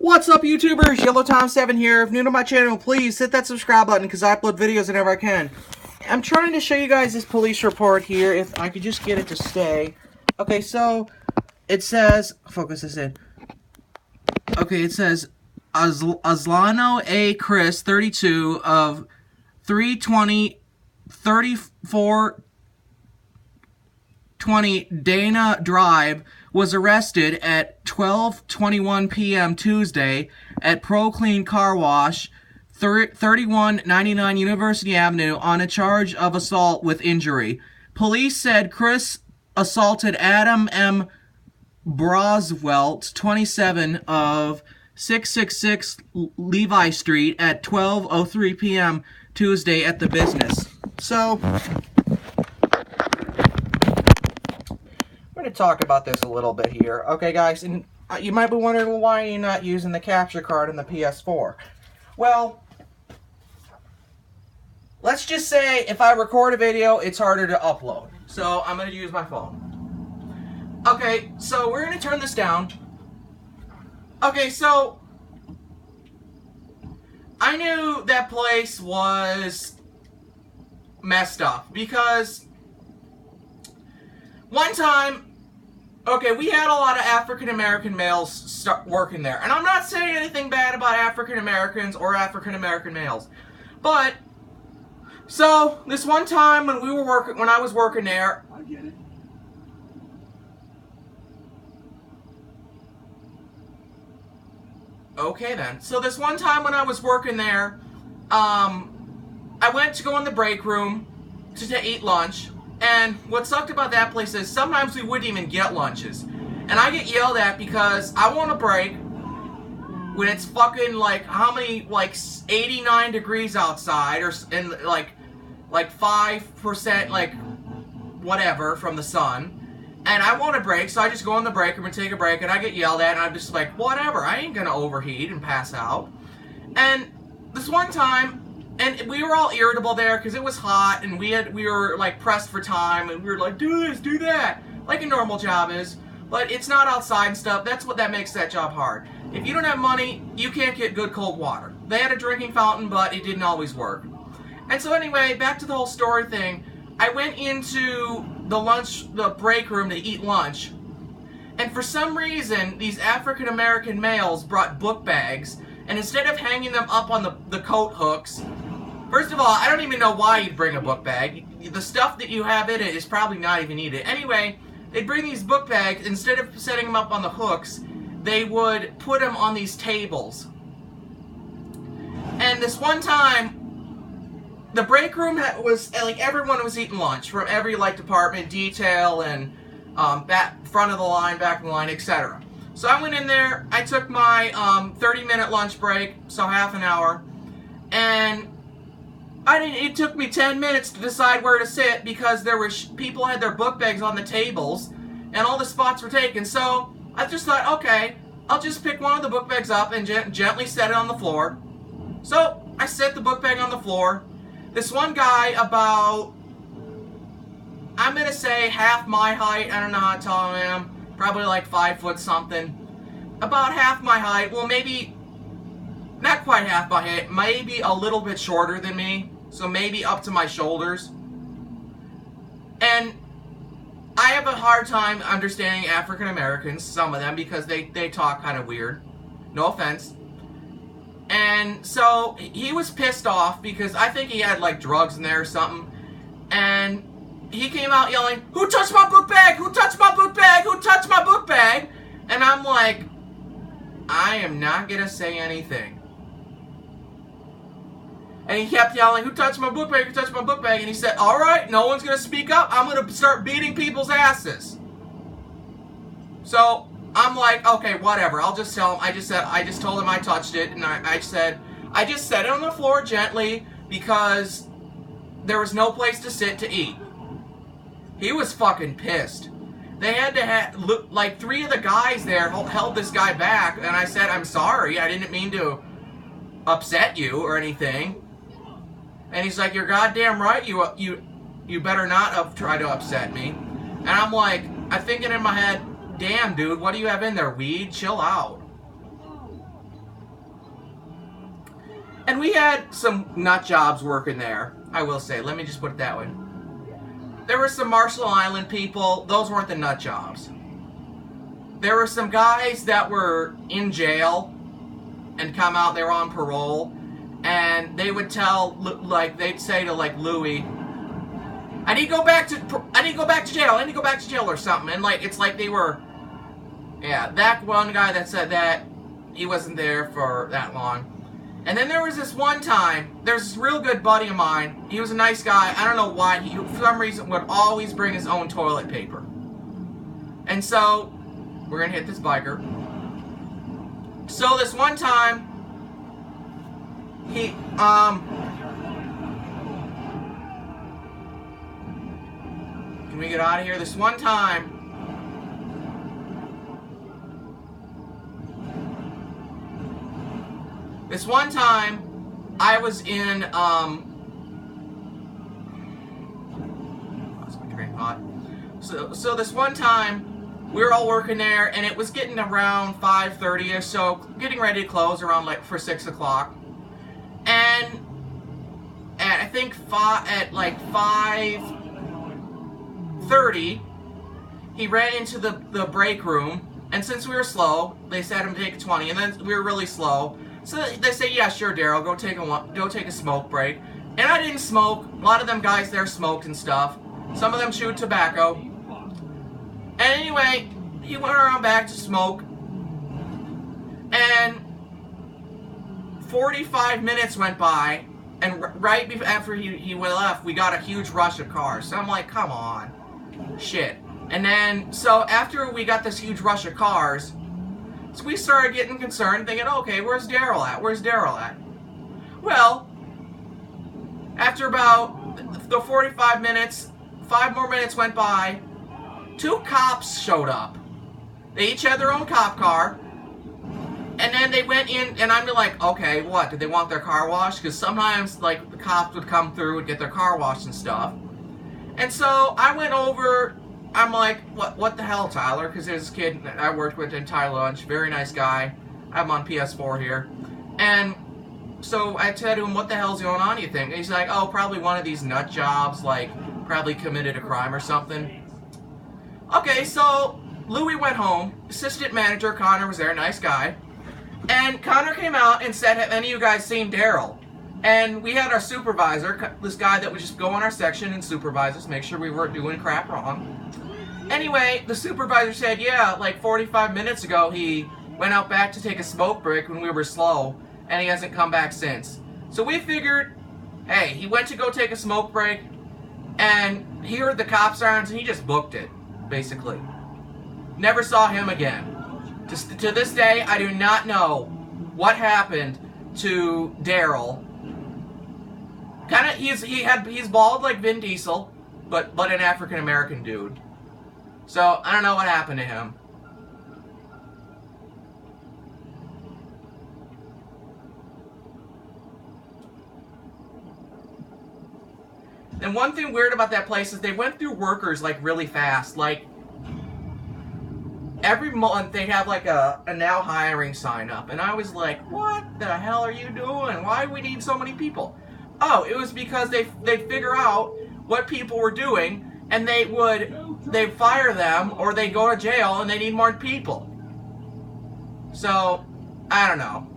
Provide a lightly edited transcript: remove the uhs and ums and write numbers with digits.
What's up, YouTubers? YellowTom7 here. If new to my channel, please hit that subscribe button because I upload videos whenever I can. I'm trying to show you guys this police report here, if I could just get it to stay. Okay, so it says, focus this in. Okay, it says Aslano A. Chris, 32, of 320 3420 Dana Drive, was arrested at 12:21 p.m. Tuesday at Procleen Car Wash, 3199 University Avenue, on a charge of assault with injury. Police said Chris assaulted Adam M. Broswelt, 27, of 666 Levi Street at 12:03 p.m. Tuesday at the business. So, we're going to talk about this a little bit here. Okay, guys, and you might be wondering, well, why are you not using the capture card in the PS4? Well, let's just say if I record a video, it's harder to upload. So, I'm going to use my phone. Okay, so we're going to turn this down. Okay, so I knew that place was messed up because one time, okay, we had a lot of African American males start working there. And I'm not saying anything bad about African Americans or African American males. But so this one time when I was working there, I get it. okay then. So this one time when I was working there, I went to go in the break room to eat lunch, and what sucked about that place is sometimes we wouldn't even get lunches. And I get yelled at because I want a break when it's fucking like, how many, like 89 degrees outside, or and like 5%, like whatever from the sun. And I want a break, so I just go in the break room and take a break, and I get yelled at, and I'm just like, whatever, I ain't gonna overheat and pass out. And this one time, and we were all irritable there because it was hot, and we were like pressed for time, and we were like, do this, do that, like a normal job is. But it's not outside and stuff. That's what makes that job hard. If you don't have money, you can't get good cold water. They had a drinking fountain, but it didn't always work. And so anyway, back to the whole story thing. I went into the break room to eat lunch, and for some reason, these African American males brought book bags, and instead of hanging them up on the coat hooks, first of all, I don't even know why you'd bring a book bag. The stuff that you have in it is probably not even needed. Anyway, they'd bring these book bags, instead of setting them up on the hooks, they would put them on these tables. And this one time, the break room was, like, everyone was eating lunch from every, like, department, detail, and front of the line, back of the line, etc. So I went in there, I took my 30-minute lunch break, so half an hour, and it took me 10 minutes to decide where to sit because there were people had their book bags on the tables, and all the spots were taken. So I just thought, okay, I'll just pick one of the book bags up and gently set it on the floor. So I set the book bag on the floor. This one guy, about, I'm going to say half my height, I don't know how tall I am, probably like 5 foot something, about half my height, well maybe, not quite half my height, maybe a little bit shorter than me, so maybe up to my shoulders. And I have a hard time understanding African Americans, some of them, because they talk kind of weird, no offense. And so he was pissed off because I think he had like drugs in there or something. And he came out yelling, "Who touched my book bag? Who touched my book bag? Who touched my book bag?" And I'm like, I am not going to say anything. And he kept yelling, "Who touched my book bag? Who touched my book bag?" And he said, "All right, no one's going to speak up. I'm going to start beating people's asses." So I'm like, okay, whatever. I'll just tell him. I just told him I touched it, and I just set it on the floor gently because there was no place to sit to eat. He was fucking pissed. They had to have, like, 3 of the guys there held this guy back, and I said, "I'm sorry. I didn't mean to upset you or anything." And he's like, "You're goddamn right. You better not have tried to upset me." And I'm like, I'm thinking in my head, damn, dude, what do you have in there? Weed? Chill out. And we had some nut jobs working there, I will say. Let me just put it that way. There were some Marshall Island people. Those weren't the nut jobs. There were some guys that were in jail and come out. They were on parole. And they would tell, like, they'd say to, like, Louis, I need to go back to jail. I need to go back to jail or something. And, like, it's like they were... Yeah, that one guy that said that, he wasn't there for that long. And then there was this one time, there's this real good buddy of mine. He was a nice guy. I don't know why. He, for some reason, would always bring his own toilet paper. And so, we're going to hit this biker. So this one time, he, can we get out of here? This one time, I was in, lost my train of thought. So this one time, we were all working there, and it was getting around 5:30 or so, getting ready to close around, like, for 6 o'clock. And I think at like 5:30, he ran into the break room, and since we were slow, they said him to take a 20, and then we were really slow. So they say, yeah, sure, Daryl, go take a smoke break. And I didn't smoke. A lot of them guys there smoked and stuff. Some of them chewed tobacco. And anyway, he went around back to smoke. And 45 minutes went by, and right after he left, we got a huge rush of cars. So I'm like, come on. Shit. And then, so after we got this huge rush of cars, so we started getting concerned, thinking, okay, where's Daryl at? Where's Daryl at? Well, after about the 45 minutes, 5 more minutes went by, 2 cops showed up. They each had their own cop car. And then they went in, and I'm like, okay, what? Did they want their car washed? Because sometimes, like, the cops would come through and get their car washed and stuff. And so I went over, I'm like, what the hell, Tyler? Because there's this kid that I worked with in Thai Lunch, very nice guy. I have him on PS4 here. And so I said to him, what the hell's going on, you think? And he's like, oh, probably one of these nut jobs, like, probably committed a crime or something. Okay, so Louis went home. Assistant manager Connor was there, nice guy. And Connor came out and said, have any of you guys seen Daryl? And we had our supervisor, this guy that would just go in our section and supervise us, make sure we weren't doing crap wrong. Anyway, the supervisor said, yeah, like 45 minutes ago he went out back to take a smoke break when we were slow, and he hasn't come back since. So we figured, hey, he went to go take a smoke break, and he heard the cop sirens, and he just booked it, basically. Never saw him again. To this day, I do not know what happened to Daryl. Kind of, he's bald like Vin Diesel, but an African American dude. So I don't know what happened to him. And one thing weird about that place is they went through workers like really fast. Like every month they have like a now hiring sign up, and I was like, what the hell are you doing? Why do we need so many people? Oh, it was because they figure out what people were doing, and they fire them, or they go to jail and they need more people. So I don't know.